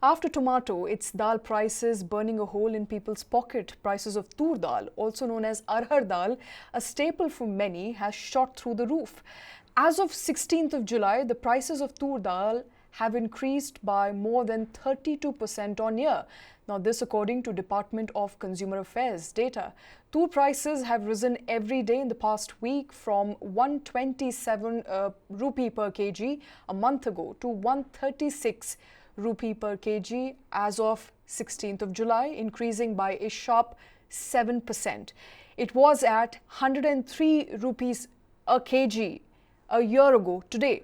After tomato, it's dal prices burning a hole in people's pocket. Prices of Toor dal, also known as Arhar dal, a staple for many, has shot through the roof. As of 16th of July, the prices of Toor dal have increased by more than 32% on year. Now, this according to Department of Consumer Affairs data. Toor prices have risen every day in the past week from 127 rupee per kg a month ago to 136 rupee per kg as of 16th of July, increasing by a sharp 7%. It was at 103 rupees a kg a year ago today.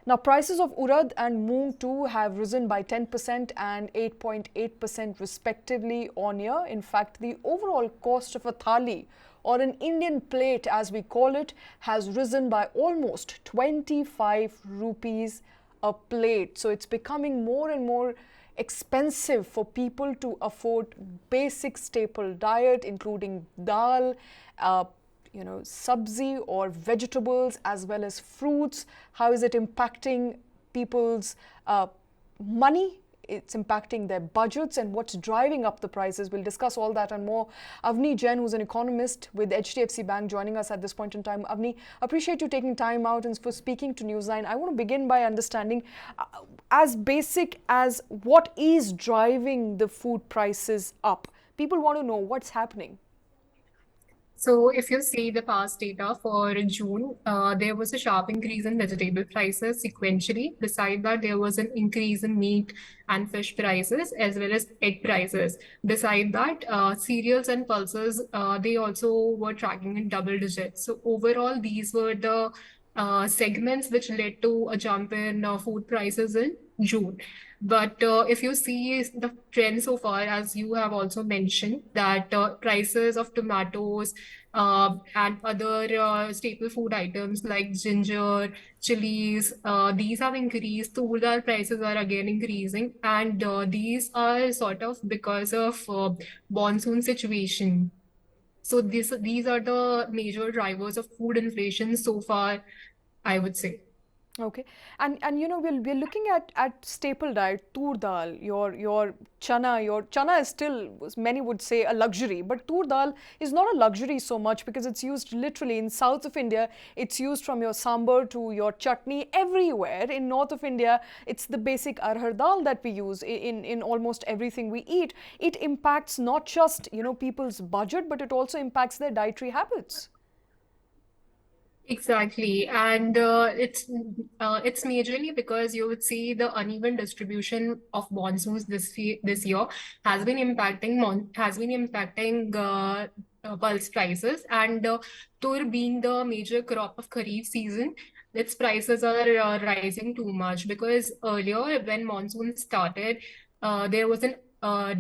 Now, prices of Urad and Moong too have risen by 10% and 8.8% respectively on year. In fact, the overall cost of a Thali, or an Indian plate as we call it, has risen by almost 25 rupees a plate. So it's becoming more and more expensive for people to afford basic staple diet, including dal, sabzi or vegetables, as well as fruits. How is it impacting people's money? It's impacting their budgets, and what's driving up the prices. We'll discuss all that and more. Avni Jain, who's an economist with HDFC Bank, joining us at this point in time. Avni, appreciate you taking time out and for speaking to News9. I want to begin by understanding as basic as what is driving the food prices up. People want to know what's happening. So if you see the past data for June, there was a sharp increase in vegetable prices sequentially. Beside that, there was an increase in meat and fish prices as well as egg prices. Beside that, cereals and pulses, they also were tracking in double digits. So overall, these were the segments which led to a jump in food prices in June. But if you see the trend so far, as you have also mentioned, that prices of tomatoes and other staple food items like ginger, chilies, these have increased. Toor dal prices are again increasing, and these are sort of because of monsoon situation. So these are the major drivers of food inflation so far, I would say. Okay, and we're looking at staple diet, Toor dal, your chana is still, many would say, a luxury, but Toor dal is not a luxury so much because it's used literally in south of India. It's used from your sambar to your chutney everywhere. In north of India, it's the basic arhar dal that we use in almost everything we eat. It impacts not just people's budget, but it also impacts their dietary habits. Exactly, and it's majorly because you would see the uneven distribution of monsoons this year has been impacting pulse prices, and tur being the major crop of Kharif season, its prices are rising too much because earlier when monsoon started, there was an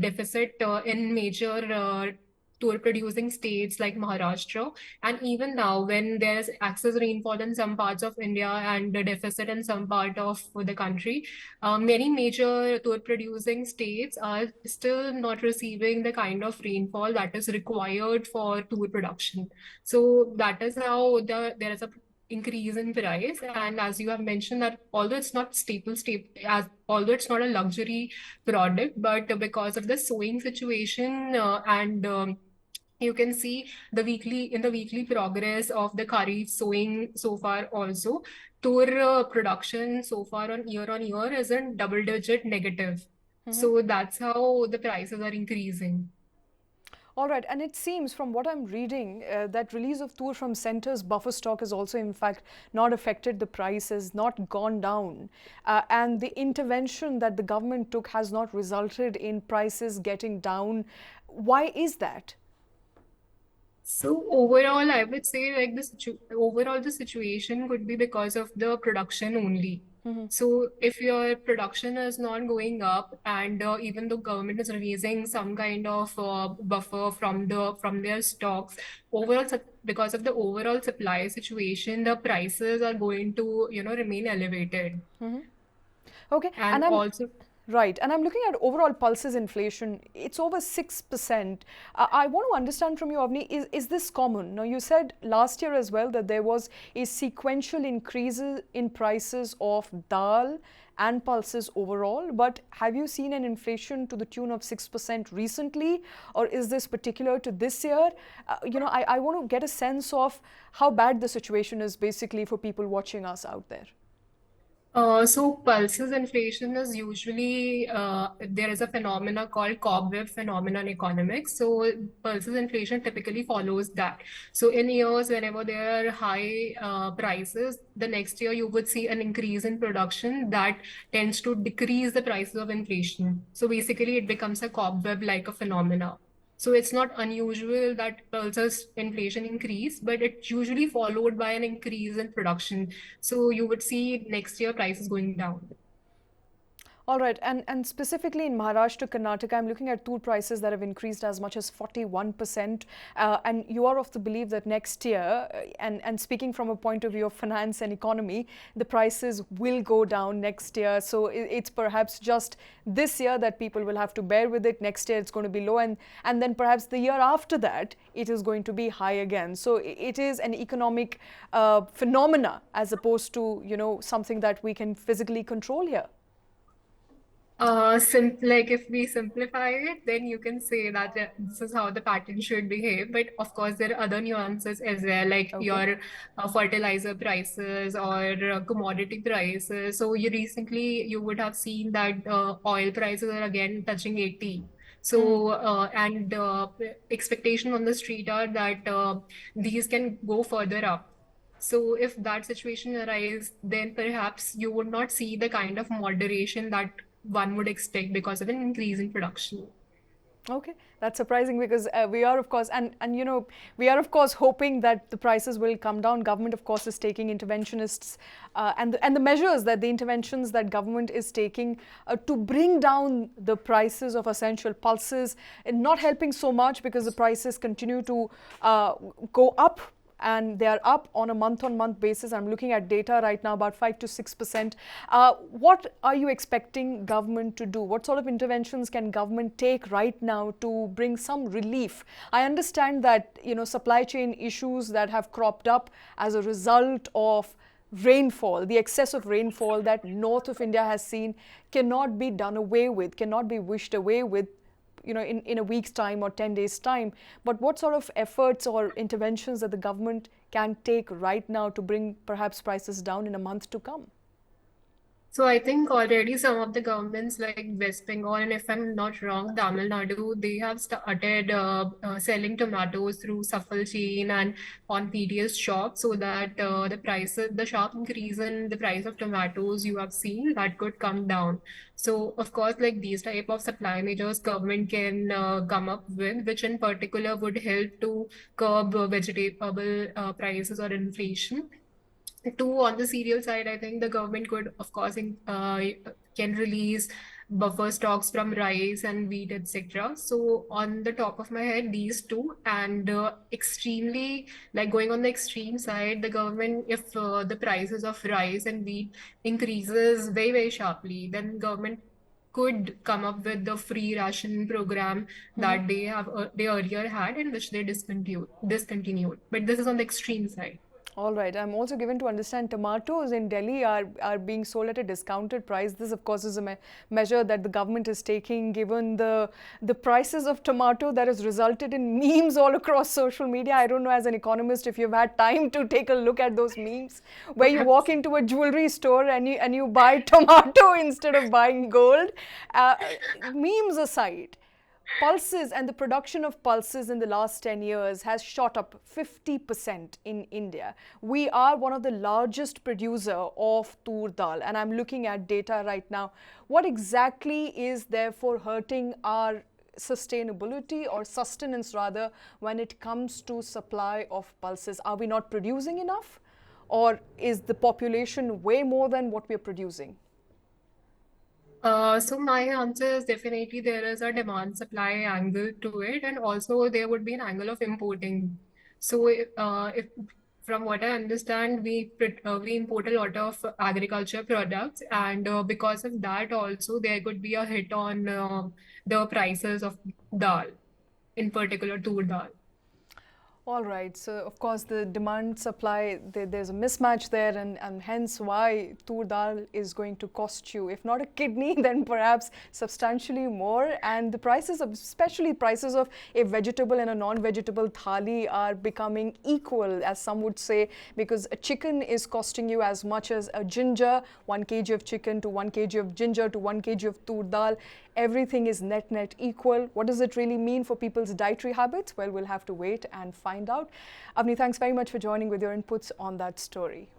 deficit in major tour producing states like Maharashtra. And even now, when there's excess rainfall in some parts of India and a deficit in some part of the country, many major tour producing states are still not receiving the kind of rainfall that is required for tour production. So that is how there is a increase in price. And as you have mentioned, that although it's not although it's not a luxury product, but because of the sowing situation and you can see the weekly progress of the kharif sowing so far also. Tour production so far on year is in double digit negative. So that's how the prices are increasing. All right, and it seems from what I'm reading that release of Toor from centre's buffer stock has also in fact not affected the price, has not gone down, and the intervention that the government took has not resulted in prices getting down. Why is that? So overall, I would say like overall the situation could be because of the production only. So if your production is not going up, and even though government is releasing some kind of buffer from their stocks, because of the overall supply situation, the prices are going to remain elevated. Okay, And and I'm also, Right. And I'm looking at overall pulses inflation. It's over 6%. I want to understand from you, Avni, is this common? Now, you said last year as well that there was a sequential increase in prices of dal and pulses overall. But have you seen an inflation to the tune of 6% recently? Or is this particular to this year? I want to get a sense of how bad the situation is basically for people watching us out there. So pulses inflation is usually there is a phenomena called cobweb phenomenon in economics. So pulses inflation typically follows that. So in years whenever there are high prices, the next year you would see an increase in production that tends to decrease the prices of inflation. So basically it becomes a cobweb like a phenomena. So it's not unusual that pulses inflation increase, but it's usually followed by an increase in production. So you would see next year prices going down. All right, and specifically in Maharashtra, Karnataka, I'm looking at tool prices that have increased as much as 41%. And you are of the belief that next year, and speaking from a point of view of finance and economy, the prices will go down next year. So it's perhaps just this year that people will have to bear with it. Next year it's going to be low, and then perhaps the year after that it is going to be high again. So it is an economic phenomena as opposed to something that we can physically control here. Like if we simplify it, then you can say that this is how the pattern should behave. But of course, there are other nuances as well, like Okay. your fertilizer prices or commodity prices. So you would have seen that oil prices are again touching 80. So and expectation on the street are that these can go further up. So if that situation arises, then perhaps you would not see the kind of moderation that one would expect because of an increase in production. Okay, that's surprising because we are, of course, and we are, of course, hoping that the prices will come down. Government, of course, is taking interventionists and the measures that the interventions that government is taking to bring down the prices of essential pulses, and not helping so much because the prices continue to go up, and they are up on a month-on-month basis. I'm looking at data right now, about 5 to 6%. What are you expecting government to do? What sort of interventions can government take right now to bring some relief? I understand that supply chain issues that have cropped up as a result of rainfall, the excess of rainfall that north of India has seen, cannot be done away with, cannot be wished away with in a week's time or 10 days' time. But what sort of efforts or interventions that the government can take right now to bring perhaps prices down in a month to come? So I think already some of the governments like West Bengal and if I'm not wrong, Tamil Nadu, they have started selling tomatoes through Shuffle chain and on PDS shop so that the sharp increase in the price of tomatoes you have seen that could come down. So of course, like these type of supply measures government can come up with, which in particular would help to curb vegetable prices or inflation. Two, on the cereal side, I think the government could, of course, can release buffer stocks from rice and wheat, etc. So, on the top of my head, these two, and extremely like going on the extreme side, the government, if the prices of rice and wheat increases very, very sharply, then government could come up with the free ration program that they earlier had and which they discontinued. But this is on the extreme side. All right. I'm also given to understand tomatoes in Delhi are being sold at a discounted price. This, of course, is a measure that the government is taking given the prices of tomato that has resulted in memes all across social media. I don't know, as an economist, if you've had time to take a look at those memes where you walk into a jewelry store and you buy tomato instead of buying gold. Memes aside, pulses and the production of pulses in the last 10 years has shot up 50% in India. We are one of the largest producer of Toor dal, and I'm looking at data right now. What exactly is therefore hurting our sustainability or sustenance rather when it comes to supply of pulses? Are we not producing enough, or is the population way more than what we're producing? So my answer is definitely there is a demand supply angle to it, and also there would be an angle of importing. So if From what I understand, we import a lot of agriculture products, and because of that, also there could be a hit on the prices of dal, in particular tur dal. All right. So, of course, the demand supply, there's a mismatch there, and hence why tur dal is going to cost you, if not a kidney, then perhaps substantially more. And the prices, especially prices of a vegetable and a non vegetable thali, are becoming equal, as some would say, because a chicken is costing you as much as a ginger, 1 kg of chicken to 1 kg of ginger to 1 kg of tur dal. Everything is net equal. What does it really mean for people's dietary habits? Well, we'll have to wait and find out. Avni, thanks very much for joining with your inputs on that story.